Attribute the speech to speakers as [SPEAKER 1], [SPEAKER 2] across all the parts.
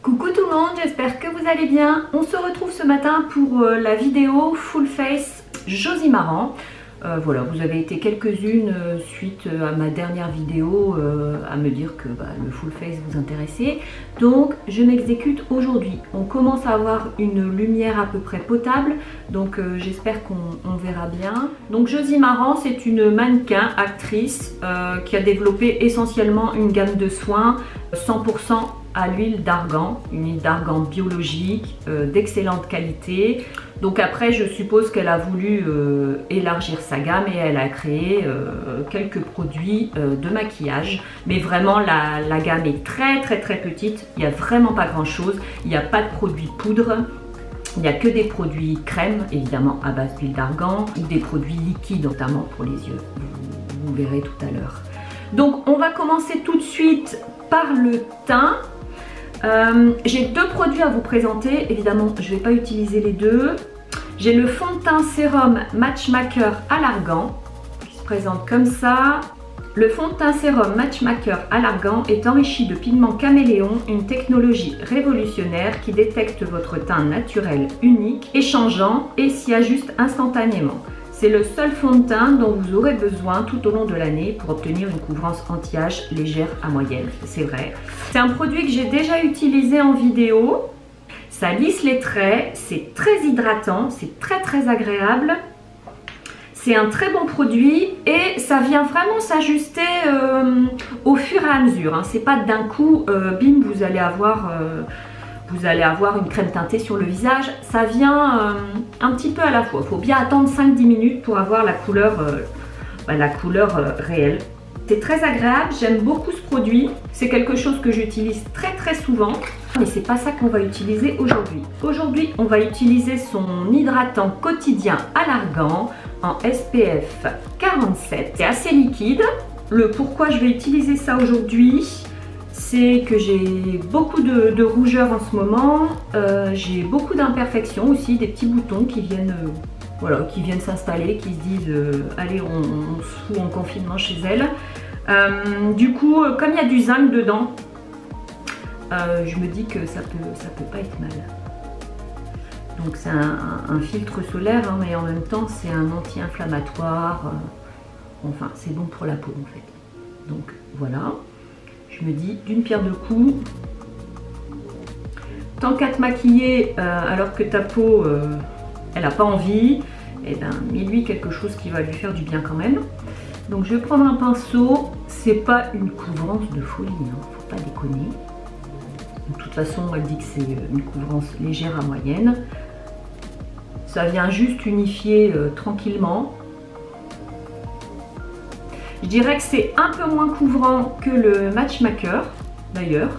[SPEAKER 1] Coucou tout le monde, j'espère que vous allez bien. On se retrouve ce matin pour la vidéo Full Face Josimaran. Voilà, vous avez été quelques-unes suite à ma dernière vidéo à me dire que le full face vous intéressait. Donc je m'exécute aujourd'hui. On commence à avoir une lumière à peu près potable, donc j'espère qu'on verra bien. Donc Josimaran, c'est une mannequin, actrice qui a développé essentiellement une gamme de soins 100% à l'huile d'argan, une huile d'argan biologique d'excellente qualité. Donc après, je suppose qu'elle a voulu élargir sa gamme et elle a créé quelques produits de maquillage. Mais vraiment, la gamme est très petite. Il n'y a vraiment pas grand chose. Il n'y a pas de produits poudre. Il n'y a que des produits crème, évidemment à base d'huile d'argan, ou des produits liquides, notamment pour les yeux. Vous verrez tout à l'heure. Donc on va commencer tout de suite par le teint. J'ai deux produits à vous présenter, évidemment je ne vais pas utiliser les deux. J'ai le fond de teint sérum Matchmaker à l'argan qui se présente comme ça. Le fond de teint sérum Matchmaker à l'argan est enrichi de pigments caméléon, une technologie révolutionnaire qui détecte votre teint naturel unique et changeant et s'y ajuste instantanément. C'est le seul fond de teint dont vous aurez besoin tout au long de l'année pour obtenir une couvrance anti-âge légère à moyenne, c'est vrai. C'est un produit que j'ai déjà utilisé en vidéo. Ça lisse les traits, c'est très hydratant, c'est très agréable. C'est un très bon produit et ça vient vraiment s'ajuster au fur et à mesure. Hein. C'est pas d'un coup, bim, vous allez avoir une crème teintée sur le visage. Ça vient un petit peu à la fois. Il faut bien attendre 5-10 minutes pour avoir la couleur réelle. C'est très agréable, j'aime beaucoup ce produit. C'est quelque chose que j'utilise très souvent. Mais c'est pas ça qu'on va utiliser aujourd'hui. Aujourd'hui, on va utiliser son hydratant quotidien à l'argan en SPF 47. C'est assez liquide. Le pourquoi je vais utiliser ça aujourd'hui, c'est que j'ai beaucoup de rougeur en ce moment, j'ai beaucoup d'imperfections aussi, des petits boutons qui viennent s'installer, qui se disent allez on se fout en confinement chez elle. Du coup, comme il y a du zinc dedans, je me dis que ça peut pas être mal. Donc c'est un filtre solaire, hein, mais en même temps c'est un anti-inflammatoire, enfin c'est bon pour la peau en fait. Donc voilà. Je me dis d'une pierre deux coups, tant qu'à te maquiller alors que ta peau elle n'a pas envie, et ben mets-lui quelque chose qui va lui faire du bien quand même. Donc je vais prendre un pinceau, c'est pas une couvrance de folie, hein, faut pas déconner. De toute façon elle dit que c'est une couvrance légère à moyenne. Ça vient juste unifier tranquillement. Je dirais que c'est un peu moins couvrant que le Matchmaker, d'ailleurs.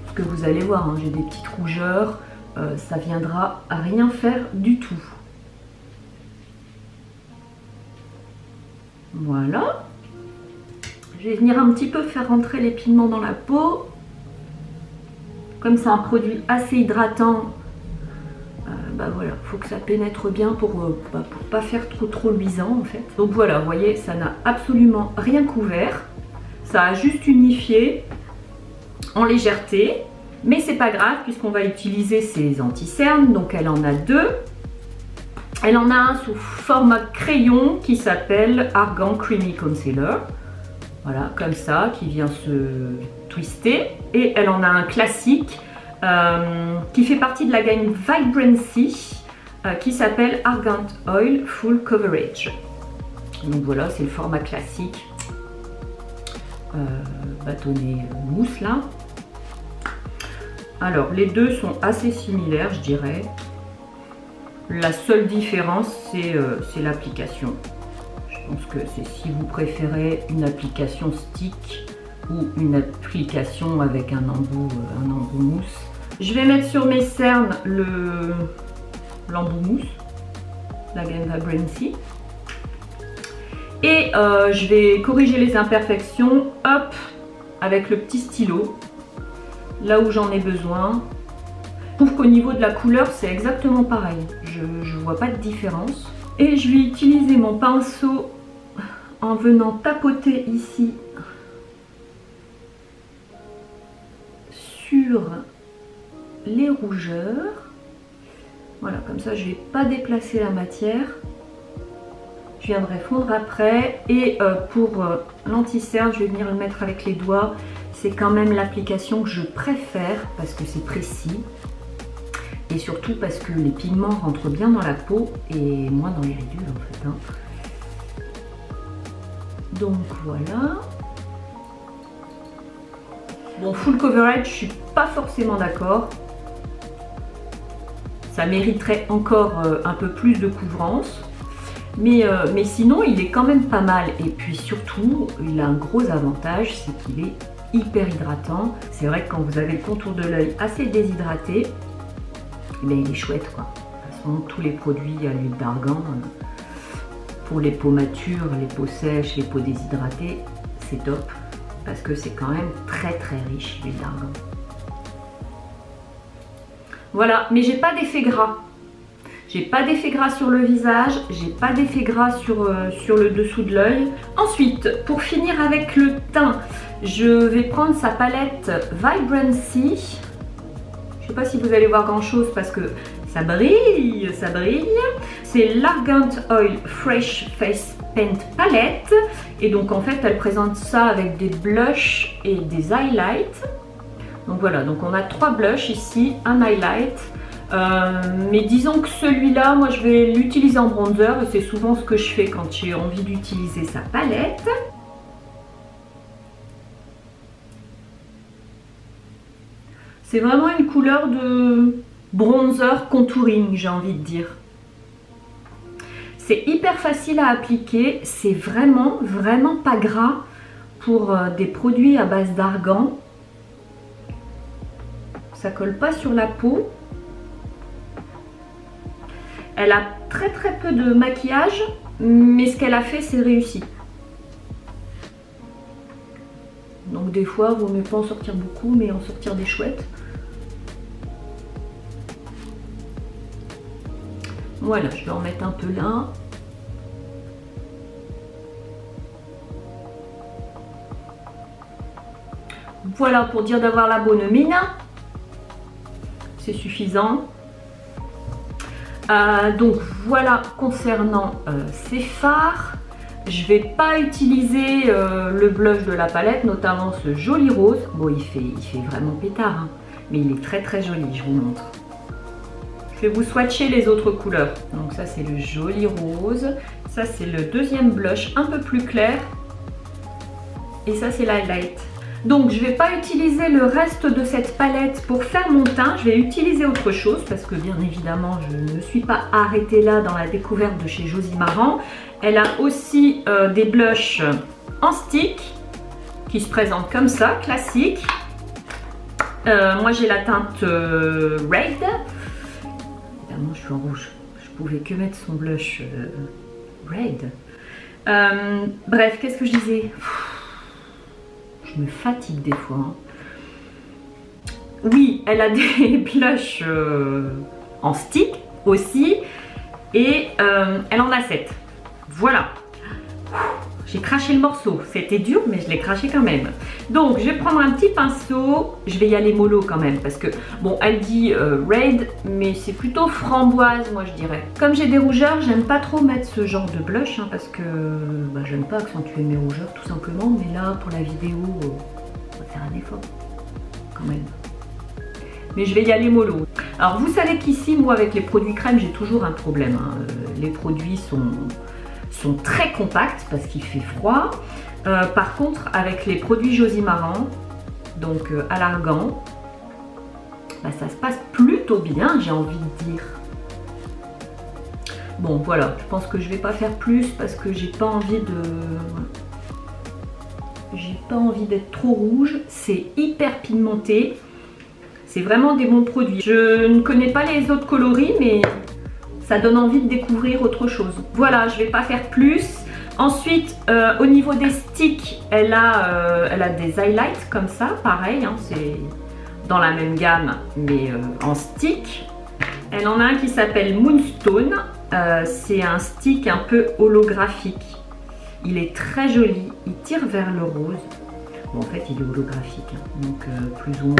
[SPEAKER 1] Parce que vous allez voir, hein, j'ai des petites rougeurs, ça viendra à rien faire du tout. Voilà. Je vais venir un petit peu faire rentrer les pigments dans la peau. Comme c'est un produit assez hydratant, voilà, il faut que ça pénètre bien pour pas faire trop luisant en fait. Donc voilà, vous voyez, ça n'a absolument rien couvert. Ça a juste unifié en légèreté. Mais c'est pas grave puisqu'on va utiliser ces anti-cernes. Donc elle en a deux. Elle en a un sous format crayon qui s'appelle Argan Creamy Concealer. Voilà, comme ça, qui vient se twister. Et elle en a un classique qui fait partie de la gamme Vibrancy qui s'appelle Argan Oil Full Coverage. Donc voilà, c'est le format classique bâtonnet mousse là. Alors les deux sont assez similaires je dirais. La seule différence c'est l'application. Je pense que c'est si vous préférez une application stick ou une application avec un embout mousse. Je vais mettre sur mes cernes l'embout mousse, la gamme Vibrancy. Et je vais corriger les imperfections, hop, avec le petit stylo, là où j'en ai besoin. Je trouve qu'au niveau de la couleur, c'est exactement pareil. Je ne vois pas de différence. Et je vais utiliser mon pinceau en venant tapoter ici sur les rougeurs. Voilà, comme ça je ne vais pas déplacer la matière. Je viendrai fondre après. Et pour l'anti-cerne, je vais venir le mettre avec les doigts. C'est quand même l'application que je préfère parce que c'est précis. Et surtout parce que les pigments rentrent bien dans la peau et moins dans les ridules en fait. Hein. Donc voilà. Bon, full coverage, je suis pas forcément d'accord. Ça mériterait encore un peu plus de couvrance. Mais sinon, il est quand même pas mal. Et puis surtout, il a un gros avantage, c'est qu'il est hyper hydratant. C'est vrai que quand vous avez le contour de l'œil assez déshydraté, eh bien, il est chouette quoi. De toute façon, tous les produits à l'huile d'argan, pour les peaux matures, les peaux sèches, les peaux déshydratées, c'est top. Parce que c'est quand même très riche l'huile d'argan. Voilà, mais j'ai pas d'effet gras. J'ai pas d'effet gras sur le visage, j'ai pas d'effet gras sur le dessous de l'œil. Ensuite, pour finir avec le teint, je vais prendre sa palette Vibrancy. Je sais pas si vous allez voir grand chose parce que ça brille, ça brille. C'est l'Argant Oil Fresh Face Paint Palette. Et donc en fait, elle présente ça avec des blushs et des highlights. Donc voilà, donc on a 3 blushs ici, un highlight. Mais disons que celui-là, moi je vais l'utiliser en bronzer et c'est souvent ce que je fais quand j'ai envie d'utiliser sa palette. C'est vraiment une couleur de bronzer contouring, j'ai envie de dire. C'est hyper facile à appliquer, c'est vraiment pas gras pour des produits à base d'argan. Ça colle pas sur la peau. Elle a très peu de maquillage, mais ce qu'elle a fait, c'est réussi. Donc des fois, il vaut mieux pas en sortir beaucoup, mais en sortir des chouettes. Voilà, je vais en mettre un peu là. Voilà, pour dire d'avoir la bonne mine. C'est suffisant. Donc voilà concernant ces fards. Je vais pas utiliser le blush de la palette, notamment ce joli rose. Bon, il fait vraiment pétard, hein, mais il est très joli, je vous montre. Je vais vous swatcher les autres couleurs. Donc ça c'est le joli rose, ça c'est le deuxième blush un peu plus clair et ça c'est l'highlight. Donc je ne vais pas utiliser le reste de cette palette pour faire mon teint, je vais utiliser autre chose parce que bien évidemment je ne me suis pas arrêtée là dans la découverte de chez Josie Maran. Elle a aussi des blushs en stick qui se présentent comme ça, classique. Moi j'ai la teinte Red. Évidemment je suis en rouge, je pouvais que mettre son blush Red. Bref, qu'est-ce que je disais? Je me fatigue des fois. Hein. Oui, elle a des blushs en stick aussi. Et elle en a 7. Voilà. J'ai craché le morceau. C'était dur, mais je l'ai craché quand même. Donc, je vais prendre un petit pinceau. Je vais y aller mollo quand même. Parce que, bon, elle dit red, mais c'est plutôt framboise, moi, je dirais. Comme j'ai des rougeurs, j'aime pas trop mettre ce genre de blush. Hein, parce que bah, j'aime pas accentuer mes rougeurs, tout simplement. Mais là, pour la vidéo, on va faire un effort. Quand même. Mais je vais y aller mollo. Alors, vous savez qu'ici, moi, avec les produits crème, j'ai toujours un problème. Hein. Les produits sont très compacts parce qu'il fait froid. Par contre, avec les produits Josie Maran, donc à l'argan, bah, ça se passe plutôt bien, j'ai envie de dire. Bon, voilà, je pense que je vais pas faire plus parce que j'ai pas envie d'être trop rouge. C'est hyper pigmenté. C'est vraiment des bons produits. Je ne connais pas les autres coloris, mais ça donne envie de découvrir autre chose. Voilà, je ne vais pas faire plus. Ensuite, au niveau des sticks, elle a des highlights comme ça, pareil. Hein, c'est dans la même gamme, mais en stick. Elle en a un qui s'appelle Moonstone. C'est un stick un peu holographique. Il est très joli. Il tire vers le rose. Bon, en fait, il est holographique, hein, donc plus ou moins,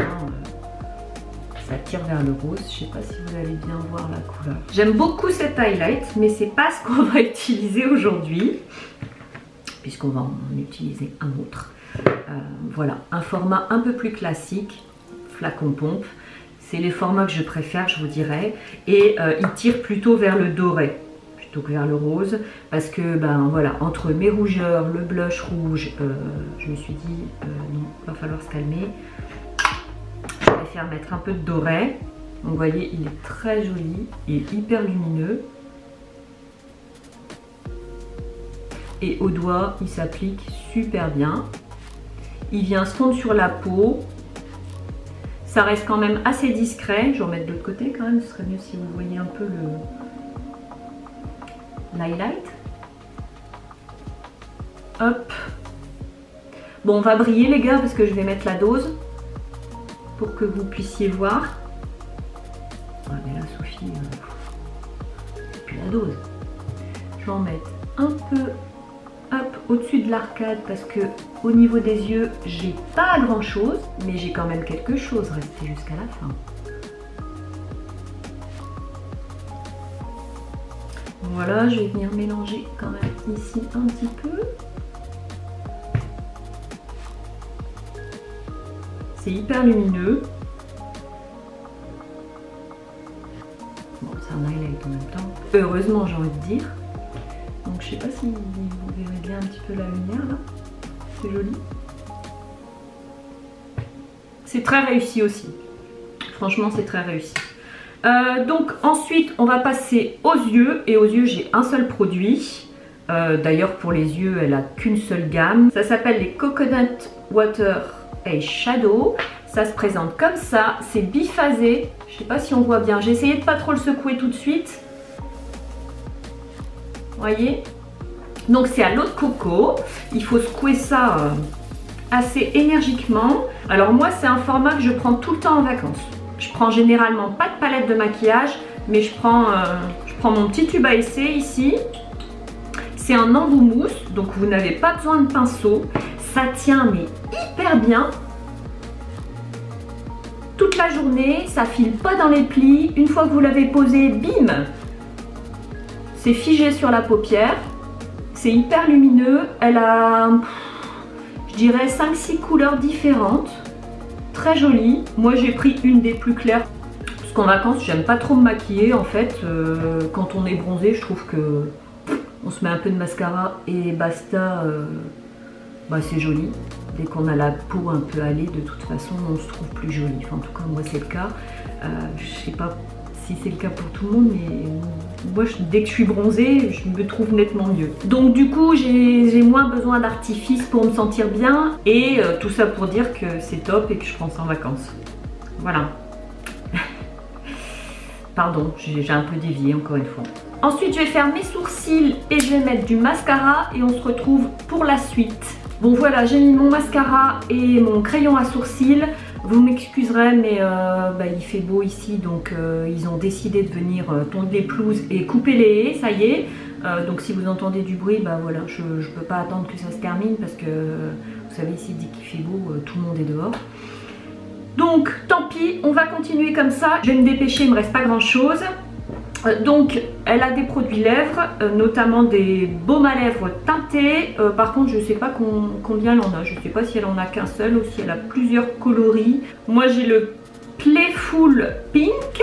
[SPEAKER 1] ça tire vers le rose. Je sais pas si vous allez bien voir la couleur. J'aime beaucoup cet highlight, mais c'est pas ce qu'on va utiliser aujourd'hui, puisqu'on va en utiliser un autre. Voilà, un format un peu plus classique, flacon pompe. C'est les formats que je préfère, je vous dirais. Et il tire plutôt vers le doré, plutôt que vers le rose. Parce que, ben voilà, entre mes rougeurs, le blush rouge, je me suis dit, non, il va falloir se calmer. Je préfère mettre un peu de doré. Donc vous voyez, il est très joli, il est hyper lumineux. Et au doigt, il s'applique super bien. Il vient se fondre sur la peau. Ça reste quand même assez discret. Je vais remettre de l'autre côté quand même. Ce serait mieux si vous voyez un peu l'highlight. Hop. Bon, on va briller les gars parce que je vais mettre la dose pour que vous puissiez voir. Ah mais là Sophie, c'est plus la dose. Je vais en mettre un peu au-dessus de l'arcade parce que au niveau des yeux j'ai pas grand chose, mais j'ai quand même quelque chose. Restez jusqu'à la fin. Voilà, je vais venir mélanger quand même ici un petit peu. C'est hyper lumineux. Bon, c'est un highlight en même temps. Heureusement, j'ai envie de dire. Donc je sais pas si vous verrez bien un petit peu la lumière là. C'est joli. C'est très réussi aussi. Franchement, c'est très réussi. Donc ensuite, on va passer aux yeux. Et aux yeux, j'ai un seul produit. D'ailleurs, pour les yeux, elle a qu'une seule gamme. Ça s'appelle les Coconut Water Eye Shadow. Ça se présente comme ça. C'est biphasé. Je sais pas si on voit bien. J'ai essayé de pas trop le secouer tout de suite. Voyez, donc c'est à l'eau de coco. Il faut secouer ça assez énergiquement. Alors moi c'est un format que je prends tout le temps en vacances. Je prends généralement pas de palette de maquillage, mais je prends mon petit tube à essai ici. C'est un embout mousse, donc vous n'avez pas besoin de pinceau. Ça tient mais hyper bien. Toute la journée, ça file pas dans les plis. Une fois que vous l'avez posé, bim, c'est figé sur la paupière, c'est hyper lumineux, elle a, je dirais, 5-6 couleurs différentes, très jolie. Moi j'ai pris une des plus claires, parce qu'en vacances j'aime pas trop me maquiller en fait, quand on est bronzé je trouve que on se met un peu de mascara et basta, bah, c'est joli. Dès qu'on a la peau un peu hâlée, de toute façon on se trouve plus joli, enfin, en tout cas moi c'est le cas, je sais pas si c'est le cas pour tout le monde, mais moi dès que je suis bronzée, je me trouve nettement mieux. Donc du coup j'ai moins besoin d'artifice pour me sentir bien, et tout ça pour dire que c'est top et que je prends ça en vacances. Voilà. Pardon, j'ai un peu dévié encore une fois. Ensuite je vais faire mes sourcils et je vais mettre du mascara et on se retrouve pour la suite. Bon voilà, j'ai mis mon mascara et mon crayon à sourcils. Vous m'excuserez mais bah, il fait beau ici, donc ils ont décidé de venir tondre les pelouses et couper les haies, ça y est. Donc si vous entendez du bruit, bah voilà, je ne peux pas attendre que ça se termine parce que vous savez ici dès qu'il fait beau, tout le monde est dehors. Donc tant pis, on va continuer comme ça. Je vais me dépêcher, il me reste pas grand chose. Donc elle a des produits lèvres, notamment des baumes à lèvres teintés. Par contre je ne sais pas combien elle en a, je ne sais pas si elle en a qu'un seul ou si elle a plusieurs coloris. Moi j'ai le Playful Pink.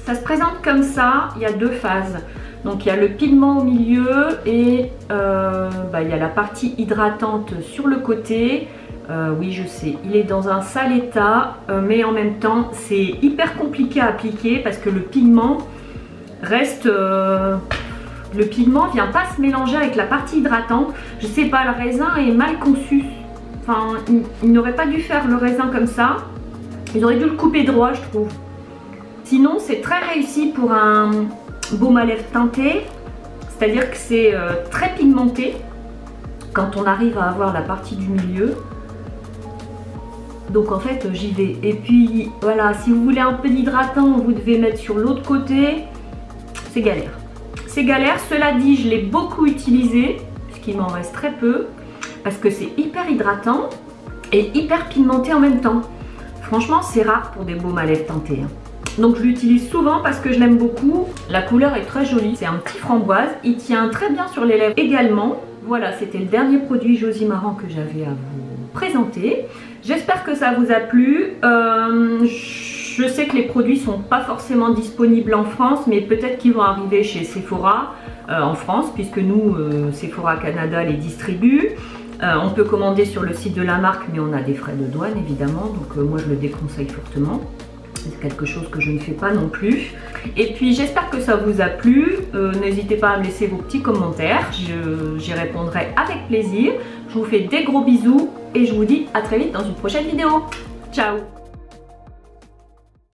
[SPEAKER 1] Ça se présente comme ça, il y a deux phases. Donc il y a le pigment au milieu et bah, il y a la partie hydratante sur le côté. Oui je sais, il est dans un sale état, mais en même temps c'est hyper compliqué à appliquer parce que le pigment reste... le pigment vient pas se mélanger avec la partie hydratante. Je sais pas, le raisin est mal conçu. Enfin, ils n'auraient pas dû faire le raisin comme ça. Ils auraient dû le couper droit, je trouve. Sinon, c'est très réussi pour un baume à lèvres teinté. C'est-à-dire que c'est très pigmenté quand on arrive à avoir la partie du milieu. Donc en fait j'y vais. Et puis voilà, si vous voulez un peu d'hydratant, vous devez mettre sur l'autre côté. C'est galère. C'est galère. Cela dit, je l'ai beaucoup utilisé, puisqu'il m'en reste très peu, parce que c'est hyper hydratant. et hyper pigmenté en même temps. Franchement, c'est rare pour des baumes à lèvres teintés. Donc je l'utilise souvent parce que je l'aime beaucoup. La couleur est très jolie, c'est un petit framboise. Il tient très bien sur les lèvres également. Voilà, c'était le dernier produit Josie Maran que j'avais à vous présenter. J'espère que ça vous a plu. Je sais que les produits sont pas forcément disponibles en France, mais peut-être qu'ils vont arriver chez Sephora en France, puisque nous, Sephora Canada les distribue. On peut commander sur le site de la marque, mais on a des frais de douane évidemment, donc moi je le déconseille fortement. C'est quelque chose que je ne fais pas non plus. Et puis j'espère que ça vous a plu. N'hésitez pas à me laisser vos petits commentaires. J'y répondrai avec plaisir. Je vous fais des gros bisous et je vous dis à très vite dans une prochaine vidéo. Ciao!